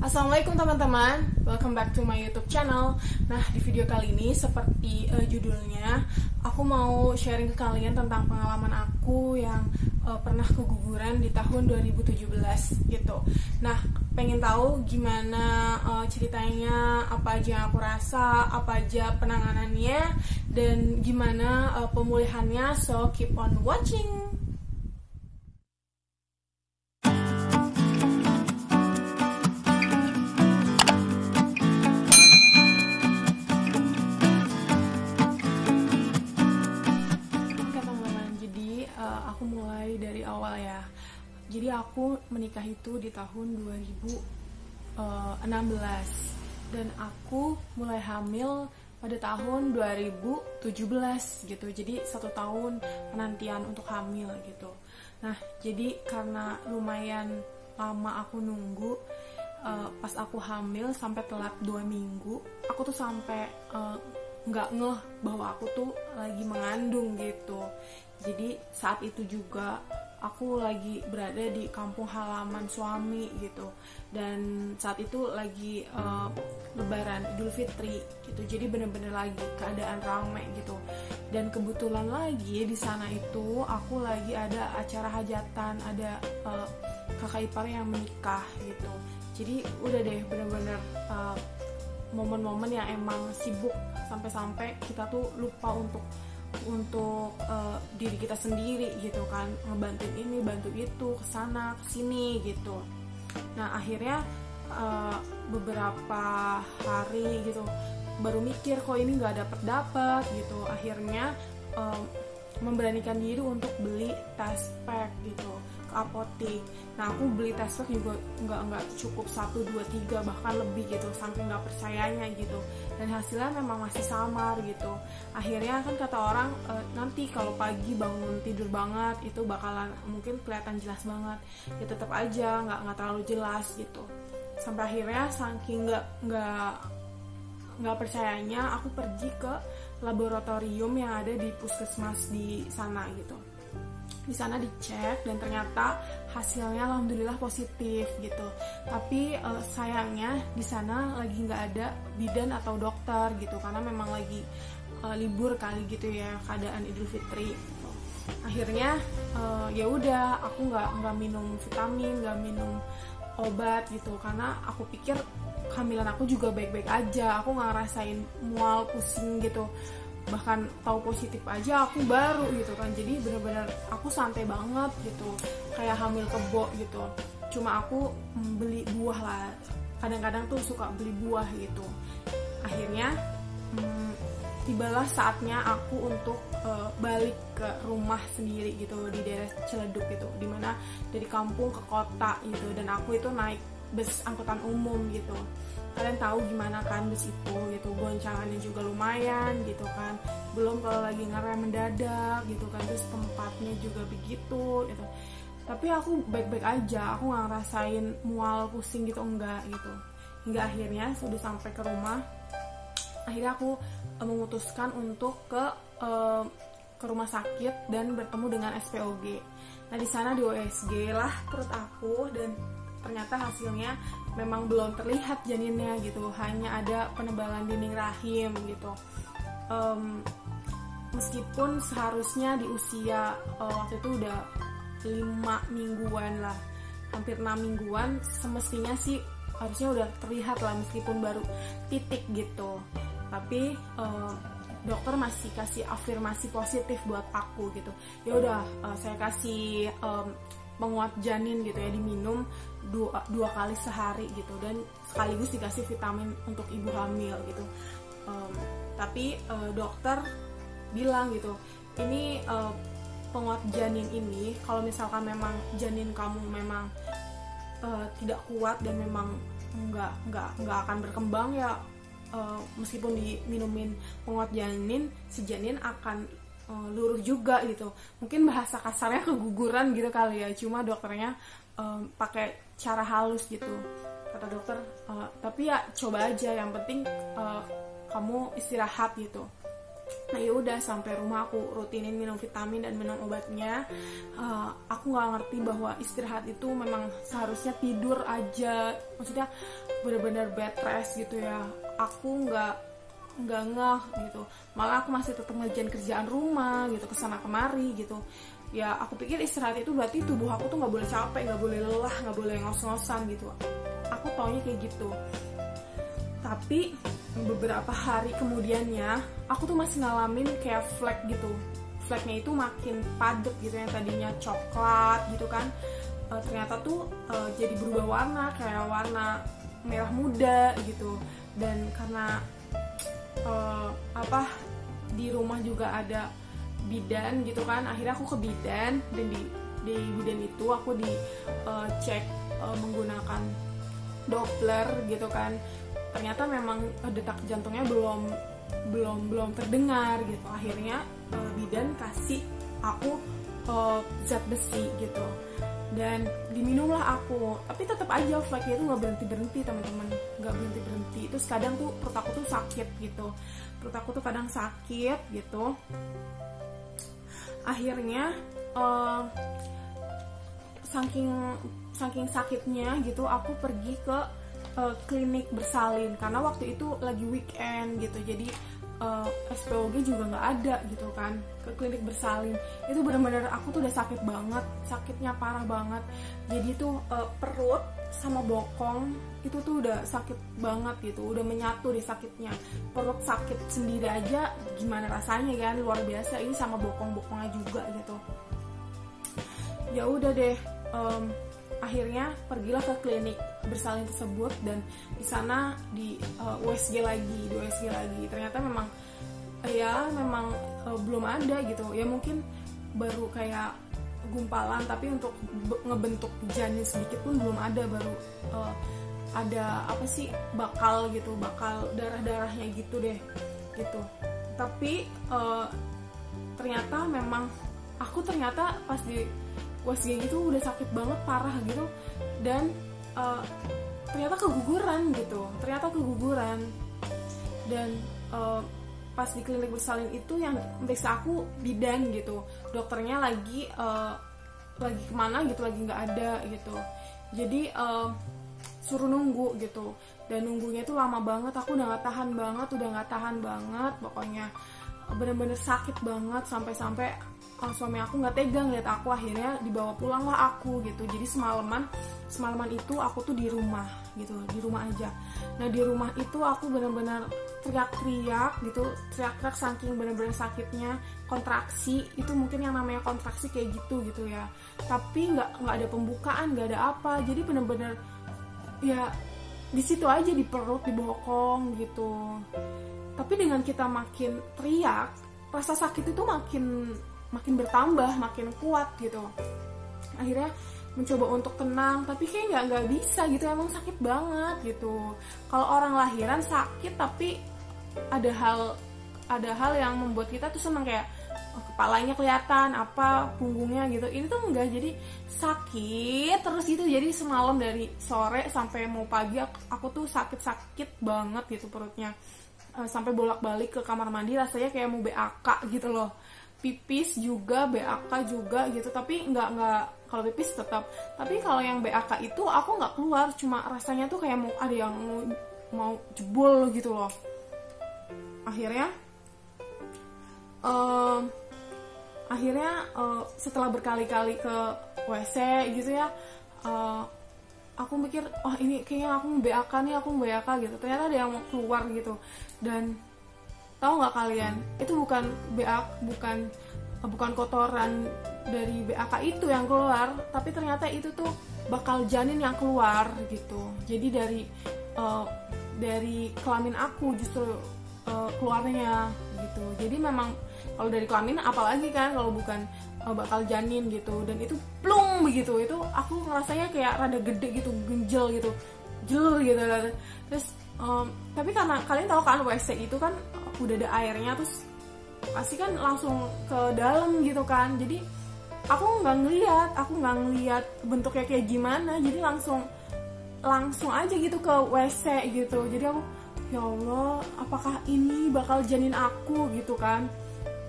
Assalamualaikum teman-teman, welcome back to my YouTube channel. Nah, di video kali ini seperti judulnya, aku mau sharing ke kalian tentang pengalaman aku yang pernah keguguran di tahun 2017 gitu. Nah, pengen tahu gimana ceritanya, apa aja yang aku rasa, apa aja penanganannya, dan gimana pemulihannya. So keep on watching. Aku mulai dari awal ya. Jadi aku menikah itu di tahun 2016 dan aku mulai hamil pada tahun 2017 gitu. Jadi 1 tahun penantian untuk hamil gitu. Nah, jadi karena lumayan lama aku nunggu, pas aku hamil sampai telat 2 minggu, aku tuh sampai nggak ngeh bahwa aku tuh lagi mengandung gitu. Jadi saat itu juga aku lagi berada di kampung halaman suami gitu, dan saat itu lagi Lebaran Idul Fitri gitu. Jadi bener-bener lagi keadaan ramai gitu. Dan kebetulan lagi di sana itu aku lagi ada acara hajatan, ada kakak ipar yang menikah gitu. Jadi udah deh bener-bener momen-momen yang emang sibuk sampai-sampai kita tuh lupa untuk diri kita sendiri gitu kan, ngebantuin ini, bantu itu, kesana kesini gitu. Nah akhirnya beberapa hari gitu baru mikir kok ini nggak dapet gitu. Akhirnya memberanikan diri untuk beli test pack gitu ke apotek. Nah aku beli test pack juga nggak cukup 1, 2, 3 bahkan lebih gitu, saking nggak percayanya gitu. Dan hasilnya memang masih samar gitu. Akhirnya kan kata orang nanti kalau pagi bangun tidur banget itu bakalan mungkin kelihatan jelas banget. Ya tetap aja nggak terlalu jelas gitu. Sampai akhirnya saking nggak percayanya, aku pergi ke laboratorium yang ada di puskesmas di sana gitu. Di sana dicek dan ternyata hasilnya alhamdulillah positif gitu. Tapi sayangnya di sana lagi nggak ada bidan atau dokter gitu, karena memang lagi libur kali gitu ya, keadaan Idul Fitri gitu. Akhirnya ya udah aku nggak minum vitamin, nggak minum obat gitu, karena aku pikir kehamilan aku juga baik-baik aja, aku nggak ngerasain mual, pusing gitu. Bahkan tahu positif aja aku baru gitu kan. Jadi bener-bener aku santai banget gitu, kayak hamil kebo gitu. Cuma aku beli buah lah, kadang-kadang tuh suka beli buah gitu. Akhirnya tibalah saatnya aku untuk balik ke rumah sendiri gitu di daerah Ciledug gitu, dimana dari kampung ke kota gitu. Dan aku itu naik bus angkutan umum gitu. Kalian tahu gimana kan bus itu gitu, goncangannya juga lumayan gitu kan. Belum kalau lagi ngerem mendadak gitu kan, terus tempatnya juga begitu gitu. Tapi aku baik-baik aja, aku nggak ngerasain mual, pusing gitu, enggak gitu. Hingga akhirnya sudah sampai ke rumah, akhirnya aku memutuskan untuk ke rumah sakit dan bertemu dengan SPOG. Nah di sana di USG lah perut aku, dan ternyata hasilnya memang belum terlihat janinnya gitu, hanya ada penebalan dinding rahim gitu. Meskipun seharusnya di usia waktu itu udah 5 mingguan lah, hampir 6 mingguan, semestinya sih harusnya udah terlihat lah meskipun baru titik gitu. Tapi dokter masih kasih afirmasi positif buat aku gitu. Ya udah saya kasih penguat janin gitu ya, diminum 2 kali sehari gitu, dan sekaligus dikasih vitamin untuk ibu hamil gitu. Tapi dokter bilang gitu, ini penguat janin ini kalau misalkan memang janin kamu memang tidak kuat dan memang nggak akan berkembang ya, meskipun diminumin penguat janin, si janin akan luruh juga gitu. Mungkin bahasa kasarnya keguguran gitu kali ya, cuma dokternya pakai cara halus gitu, kata dokter. Tapi ya coba aja, yang penting kamu istirahat gitu. Nah ya udah, sampai rumah aku rutinin minum vitamin dan minum obatnya. Aku nggak ngerti bahwa istirahat itu memang seharusnya tidur aja, maksudnya benar-benar bed rest gitu ya. Aku nggak ngeh gitu, malah aku masih tetap ngerjain kerjaan rumah gitu, kesana kemari gitu. Ya aku pikir istirahat itu berarti tubuh aku tuh nggak boleh capek, nggak boleh lelah, nggak boleh ngos-ngosan gitu. Aku taunya kayak gitu. Tapi beberapa hari kemudiannya aku tuh masih ngalamin kayak flek gitu. Fleknya itu makin padat gitu, yang tadinya coklat gitu kan, ternyata tuh jadi berubah warna, kayak warna merah muda gitu. Dan karena di rumah juga ada bidan gitu kan, akhirnya aku ke bidan, dan di bidan itu aku dicek menggunakan Doppler gitu kan. Ternyata memang detak jantungnya belum terdengar gitu. Akhirnya bidan kasih aku zat besi gitu, dan diminumlah aku. Tapi tetap aja fleknya itu nggak berhenti teman-teman, nggak berhenti. Terus kadang tuh perut aku tuh sakit gitu, perut aku tuh kadang sakit gitu. Akhirnya saking sakitnya gitu, aku pergi ke klinik bersalin karena waktu itu lagi weekend gitu. Jadi SPOG juga nggak ada gitu kan. Ke klinik bersalin itu benar-benar aku tuh udah sakit banget, sakitnya parah banget. Jadi tuh perut sama bokong itu tuh udah sakit banget gitu, udah menyatu deh sakitnya. Perut sakit sendiri aja gimana rasanya kan, luar biasa. Ini sama bokongnya juga gitu. Ya udah deh, akhirnya pergilah ke klinik bersalin tersebut, dan di sana di USG lagi. Ternyata memang belum ada gitu ya, mungkin baru kayak gumpalan, tapi untuk ngebentuk janin sedikit pun belum ada. Baru ada bakal darah-darahnya gitu deh gitu. Tapi ternyata memang aku pas di USG gitu udah sakit banget parah gitu, dan ternyata keguguran. Dan pas di klinik bersalin itu yang meriksa aku bidan gitu, dokternya lagi kemana gitu, lagi nggak ada gitu. Jadi suruh nunggu gitu, dan nunggunya tuh lama banget. Aku udah nggak tahan banget pokoknya, bener-bener sakit banget, sampai suami aku nggak tega ngeliat aku. Akhirnya dibawa pulang lah aku gitu. Jadi semalaman itu aku tuh di rumah gitu, di rumah aja. Nah di rumah itu aku benar-benar teriak-teriak gitu, saking benar-benar sakitnya. Kontraksi itu mungkin yang namanya kontraksi kayak gitu ya. Tapi nggak ada pembukaan, nggak ada apa. Jadi benar-benar ya di situ aja, di perut, di bokong gitu. Tapi dengan kita makin teriak, rasa sakit itu makin bertambah, makin kuat gitu. Akhirnya mencoba untuk tenang, tapi kayak nggak bisa gitu, emang sakit banget gitu. Kalau orang lahiran sakit, tapi ada hal yang membuat kita tuh seneng, kayak kepalanya kelihatan, punggungnya gitu. Ini tuh enggak, jadi sakit terus gitu. Jadi semalam dari sore sampai mau pagi aku tuh sakit banget gitu perutnya, sampai bolak-balik ke kamar mandi rasanya kayak mau BAK gitu loh. Pipis juga, BAK juga gitu. Tapi nggak kalau pipis tetap. Tapi kalau yang BAK itu aku nggak keluar, cuma rasanya tuh kayak mau ada yang mau jebol gitu loh. Akhirnya setelah berkali-kali ke WC gitu ya, aku mikir, ini kayaknya aku mau BAK gitu. Ternyata ada yang mau keluar gitu. Dan tahu nggak kalian, itu bukan kotoran dari BAK itu yang keluar, tapi ternyata itu tuh bakal janin yang keluar gitu. Jadi dari kelamin aku justru keluarnya gitu. Jadi memang kalau dari kelamin apalagi kan, kalau bukan bakal janin gitu. Dan itu plung begitu, itu aku ngerasanya kayak rada gede gitu, genjel gitu, jel gitu. Terus tapi karena kalian tahu kan WC itu kan udah ada airnya, terus pasti kan langsung ke dalam gitu kan. Jadi aku nggak ngeliat bentuknya kayak gimana, jadi langsung aja gitu ke WC gitu. Jadi aku ya Allah, apakah ini bakal janin aku gitu kan.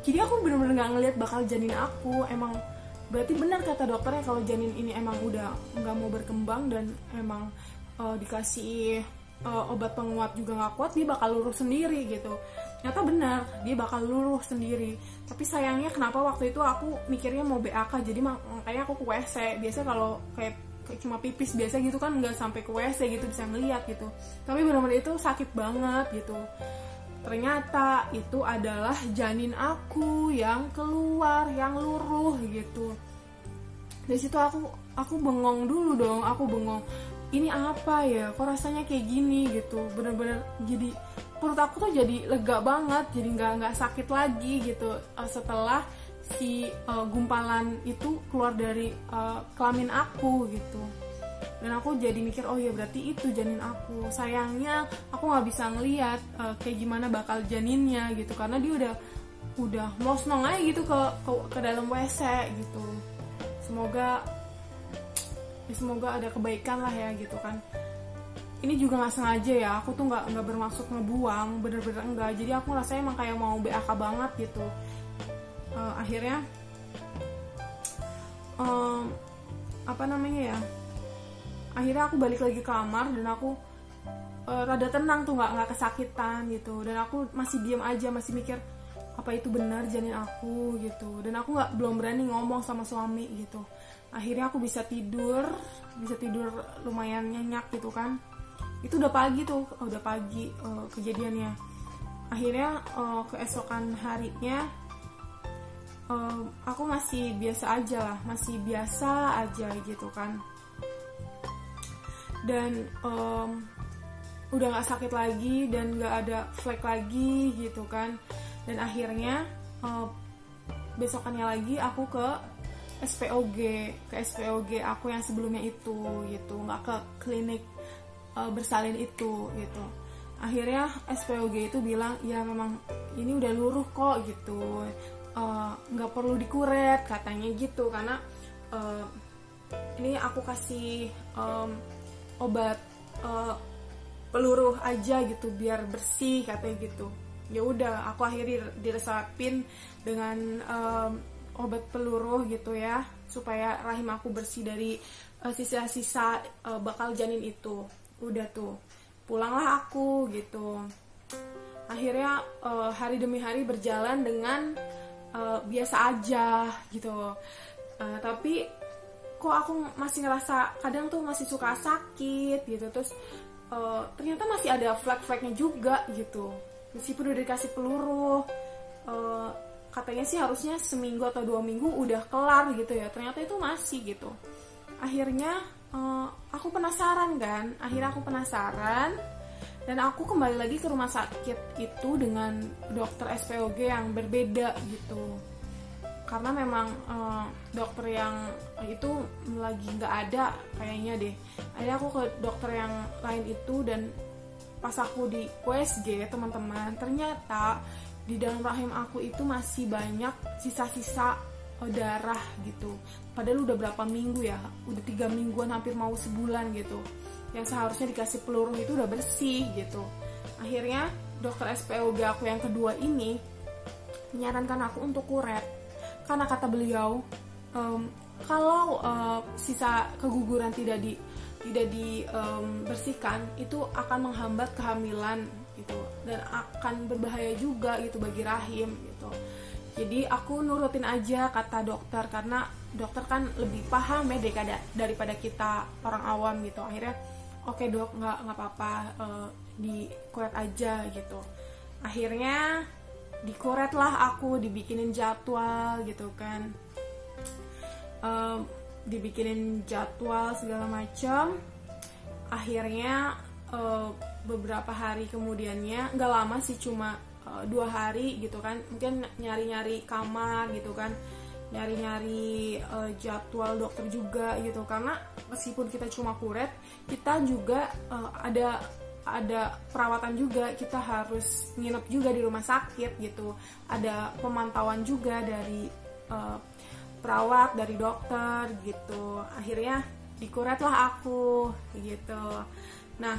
Jadi aku bener-bener nggak ngelihat bakal janin aku. Emang berarti benar kata dokternya kalau janin ini emang udah nggak mau berkembang dan emang dikasih obat penguat juga nggak kuat, dia bakal luruh sendiri gitu. Ternyata benar, dia bakal luruh sendiri. Tapi sayangnya kenapa waktu itu aku mikirnya mau BAK, jadi makanya aku ke WC. Biasanya kalau kayak cuma pipis biasa gitu kan nggak sampai ke WC gitu, bisa ngeliat gitu. Tapi benar-benar itu sakit banget gitu. Ternyata itu adalah janin aku yang keluar, yang luruh gitu. Dari situ aku bengong dulu dong, aku bengong. Ini apa ya? Kok rasanya kayak gini gitu? Bener-bener jadi perut aku tuh jadi lega banget, jadi nggak sakit lagi gitu setelah si gumpalan itu keluar dari kelamin aku gitu. Dan aku jadi mikir, oh ya berarti itu janin aku. Sayangnya aku nggak bisa ngeliat kayak gimana bakal janinnya gitu, karena dia udah mosnong aja gitu ke dalam WC gitu. Semoga ada kebaikan lah ya gitu kan. Ini juga nggak sengaja ya, aku tuh nggak bermaksud ngebuang, bener-bener enggak. Jadi aku rasanya emang kayak mau BAK banget gitu. Akhirnya akhirnya aku balik lagi ke kamar dan aku rada tenang tuh, nggak kesakitan gitu. Dan aku masih diam aja, masih mikir apa itu benar janin aku gitu. Dan aku belum berani ngomong sama suami gitu. Akhirnya aku bisa tidur lumayan nyenyak gitu kan. Itu udah pagi kejadiannya. Akhirnya keesokan harinya aku masih biasa aja gitu kan. Dan udah nggak sakit lagi dan nggak ada flek lagi gitu kan. Dan akhirnya besokannya lagi aku ke SPOG aku yang sebelumnya itu gitu, nggak ke klinik bersalin itu gitu. Akhirnya SPOG itu bilang ya memang ini udah luruh kok gitu, nggak perlu dikuret katanya gitu, karena ini aku kasih obat peluruh aja gitu biar bersih katanya gitu. Ya udah, aku akhirnya diresepin dengan obat peluruh gitu ya, supaya rahim aku bersih dari sisa-sisa bakal janin itu. Udah tuh, pulanglah aku gitu. Akhirnya hari demi hari berjalan dengan biasa aja gitu. Tapi kok aku masih ngerasa kadang tuh masih suka sakit gitu. Terus ternyata masih ada flek-fleknya juga gitu. Meskipun udah dikasih peluruh, katanya sih harusnya seminggu atau 2 minggu udah kelar gitu ya. Ternyata itu masih gitu. Akhirnya aku penasaran kan. Dan aku kembali lagi ke rumah sakit itu dengan dokter SPOG yang berbeda gitu. Karena memang dokter yang itu lagi nggak ada kayaknya deh. Akhirnya aku ke dokter yang lain itu, dan pas aku di USG teman-teman, ternyata di dalam rahim aku itu masih banyak sisa-sisa darah gitu. Padahal udah berapa minggu ya, udah 3 mingguan, hampir mau sebulan gitu. Yang seharusnya dikasih peluruh itu udah bersih gitu. Akhirnya dokter SPOG aku yang kedua ini menyarankan aku untuk kuret. Karena kata beliau, kalau sisa keguguran tidak dibersihkan, itu akan menghambat kehamilan gitu, dan akan berbahaya juga gitu bagi rahim gitu. Jadi aku nurutin aja kata dokter, karena dokter kan lebih paham ya daripada kita orang awam gitu. Akhirnya oke dok, nggak apa-apa, dikuret aja gitu. Akhirnya dikuret lah aku, dibikinin jadwal gitu kan, dibikinin jadwal segala macam. Akhirnya beberapa hari kemudiannya, nggak lama sih, cuma 2 hari gitu kan, mungkin nyari-nyari kamar gitu kan, nyari-nyari jadwal dokter juga gitu. Karena meskipun kita cuma kuret, kita juga ada perawatan juga, kita harus nginep juga di rumah sakit gitu, ada pemantauan juga dari perawat, dari dokter gitu. Akhirnya dikuret lah aku gitu. Nah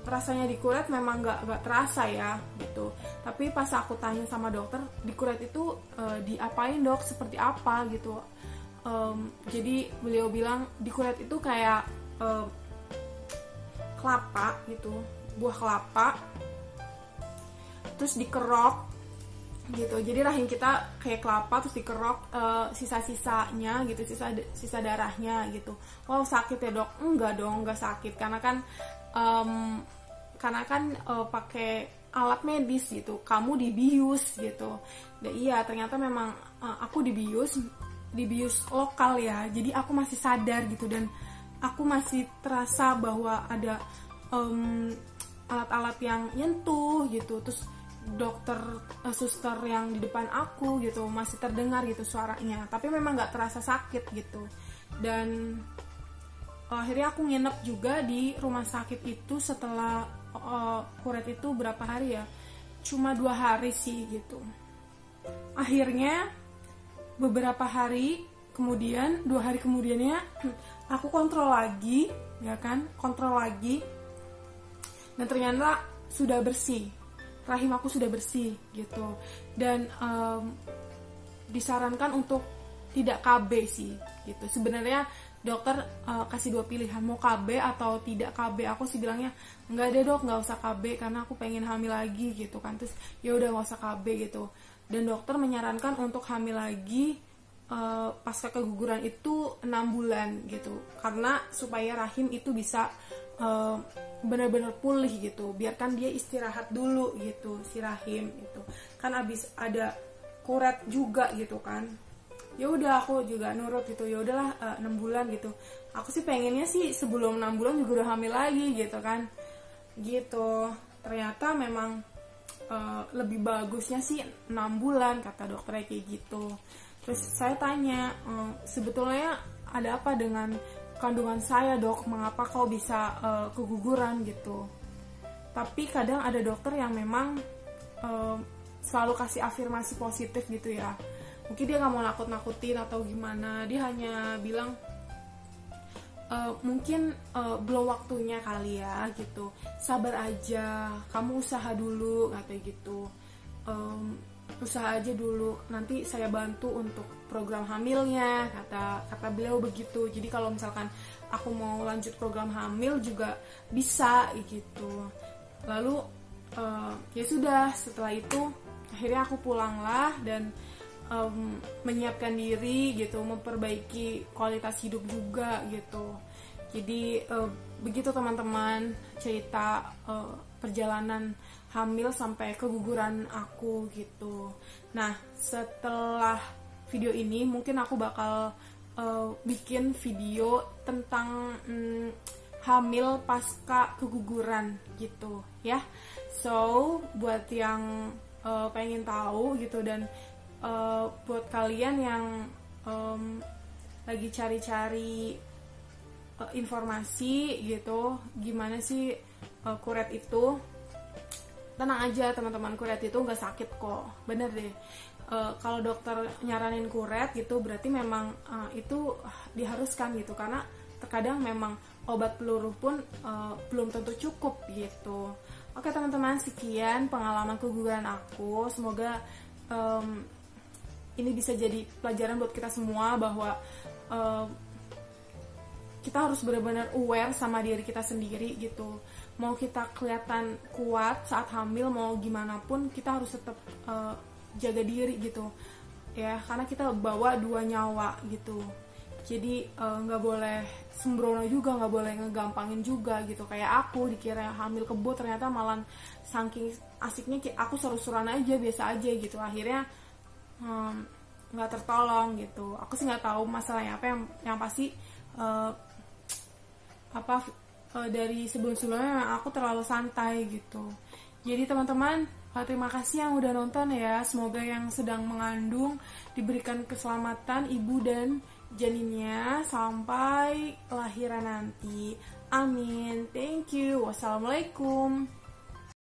rasanya di kuret memang nggak terasa ya gitu. Tapi pas aku tanya sama dokter, di kuret itu diapain dok, seperti apa gitu. Jadi beliau bilang di kuret itu kayak kelapa gitu, buah kelapa, terus dikerok gitu. Jadi rahim kita kayak kelapa terus dikerok, sisa-sisanya gitu, sisa darahnya gitu. Wow, sakit ya dok? Enggak dong, enggak sakit karena kan pakai alat medis gitu. Kamu dibius gitu. Dan iya, ternyata memang aku dibius lokal ya. Jadi aku masih sadar gitu, dan aku masih terasa bahwa ada alat-alat yang nyentuh gitu. Terus dokter, suster yang di depan aku gitu masih terdengar gitu suaranya, tapi memang nggak terasa sakit gitu. Dan akhirnya aku nginep juga di rumah sakit itu setelah kuret itu berapa hari ya, cuma 2 hari sih gitu. Akhirnya beberapa hari kemudian, 2 hari kemudiannya aku kontrol lagi ya kan, kontrol lagi, dan ternyata sudah bersih, rahim aku sudah bersih gitu. Dan disarankan untuk tidak KB sih gitu. Sebenarnya dokter kasih 2 pilihan, mau KB atau tidak KB. Aku sih bilangnya enggak deh dok, nggak usah KB karena aku pengen hamil lagi gitu kan. Terus ya udah nggak usah KB gitu. Dan dokter menyarankan untuk hamil lagi pasca keguguran itu 6 bulan gitu, karena supaya rahim itu bisa benar-benar pulih gitu. Biarkan dia istirahat dulu gitu, si rahim itu kan abis ada kuret juga gitu kan. Ya udah aku juga nurut gitu, ya udahlah 6 bulan gitu. Aku sih pengennya sih sebelum 6 bulan juga udah hamil lagi gitu kan. Gitu. Ternyata memang lebih bagusnya sih 6 bulan kata dokternya kayak gitu. Terus saya tanya, sebetulnya ada apa dengan kandungan saya dok, mengapa kau bisa keguguran gitu. Tapi kadang ada dokter yang memang selalu kasih afirmasi positif gitu ya. Mungkin dia nggak mau nakut-nakutin atau gimana, dia hanya bilang mungkin belum waktunya kali ya gitu, sabar aja, kamu usaha dulu katanya gitu. Usaha aja dulu, nanti saya bantu untuk program hamilnya, kata beliau begitu. Jadi kalau misalkan aku mau lanjut program hamil juga bisa gitu. Lalu ya sudah, setelah itu akhirnya aku pulanglah dan menyiapkan diri gitu, memperbaiki kualitas hidup juga gitu. Jadi begitu teman-teman cerita perjalanan hamil sampai keguguran aku gitu. Nah, setelah video ini mungkin aku bakal bikin video tentang hamil pasca keguguran gitu ya. So, buat yang pengen tahu gitu, dan buat kalian yang lagi cari-cari informasi gitu, gimana sih kuret itu, tenang aja teman-teman, kuret itu nggak sakit kok, bener deh. Kalau dokter nyaranin kuret gitu berarti memang itu diharuskan gitu, karena terkadang memang obat peluru pun belum tentu cukup gitu. Oke teman-teman, sekian pengalaman keguguran aku. Semoga ini bisa jadi pelajaran buat kita semua bahwa kita harus benar-benar aware sama diri kita sendiri gitu. Mau kita kelihatan kuat saat hamil, mau gimana pun kita harus tetap jaga diri gitu ya, karena kita bawa 2 nyawa gitu. Jadi nggak boleh sembrono juga, nggak boleh ngegampangin juga gitu. Kayak aku dikira hamil kebo, ternyata malah saking asiknya aku seru-seruan aja, biasa aja gitu. Akhirnya nggak tertolong gitu. Aku sih nggak tahu masalahnya apa, yang pasti dari sebelum-sebelumnya aku terlalu santai gitu. Jadi teman-teman, terima kasih yang udah nonton ya. Semoga yang sedang mengandung diberikan keselamatan ibu dan janinnya sampai lahiran nanti. Amin. Thank you. Wassalamualaikum.